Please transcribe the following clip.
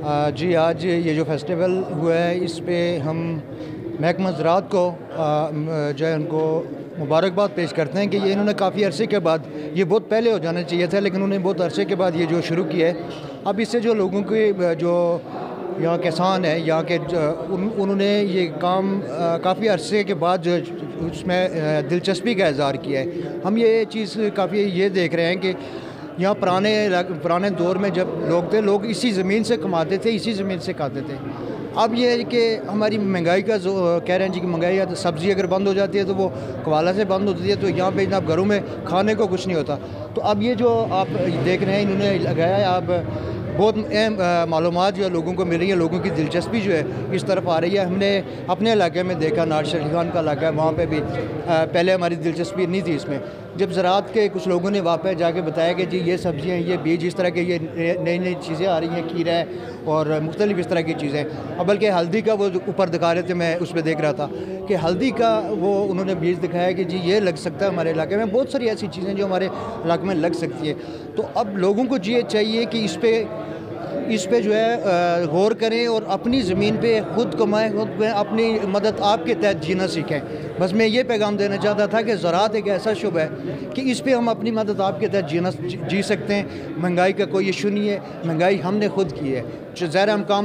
जी, आज ये जो फेस्टिवल हुआ है इस पे हम महकमा ज़राअत को जो है उनको मुबारकबाद पेश करते हैं कि ये इन्होंने काफ़ी अरसे के बाद, ये बहुत पहले हो जाना चाहिए था लेकिन उन्होंने बहुत अरसे के बाद ये जो शुरू किया है। अब इससे जो लोगों के जो यहाँ किसान है यहाँ के उन्होंने ये काम काफ़ी अरसे के बाद जो उसमें दिलचस्पी का इज़हार किया है। हम ये चीज़ काफ़ी ये देख रहे हैं कि यहाँ पुराने दौर में जब लोग थे, लोग इसी ज़मीन से कमाते थे, इसी ज़मीन से खाते थे। अब ये है कि हमारी महंगाई का जो कह रहे हैं जी कि महंगाई है, तो सब्ज़ी अगर बंद हो जाती है तो वो कवाला से बंद होती है, तो यहाँ पे जनाब घरों में खाने को कुछ नहीं होता। तो अब ये जो आप देख रहे हैं इन्होंने लगाया है, आप बहुत अहम मालूमात जो है लोगों को मिल रही है, लोगों की दिलचस्पी जो है इस तरफ आ रही है। हमने अपने इलाके में देखा, नार शरीफ खान का इलाका है, वहाँ पे भी पहले हमारी दिलचस्पी नहीं थी इसमें। जब ज़राअत के कुछ लोगों ने वहाँ पे जाके बताया कि जी ये सब्ज़ियाँ, ये बीज, इस तरह के ये नई नई चीज़ें आ रही हैं, खीरा है और मुख्तलिफ़ इस तरह की चीज़ें। अब बल्कि हल्दी का वो ऊपर दिखा रहे थे, मैं उस पर देख रहा था कि हल्दी का वो उन्होंने बीज दिखाया कि जी ये लग सकता है हमारे इलाके में। बहुत सारी ऐसी चीज़ें जो हमारे इलाके में लग सकती है। तो अब लोगों को ये चाहिए कि इस पे जो है गौर करें और अपनी ज़मीन पे खुद कमाएं, खुद अपनी मदद आपके तहत जीना सीखें। बस मैं ये पैगाम देना चाहता था कि ज़राअत एक ऐसा शुबा है कि इस पे हम अपनी मदद आपके तहत जी सकते हैं। महंगाई का कोई इशू नहीं है, महंगाई हमने खुद की है। ज़ाहिर हम काम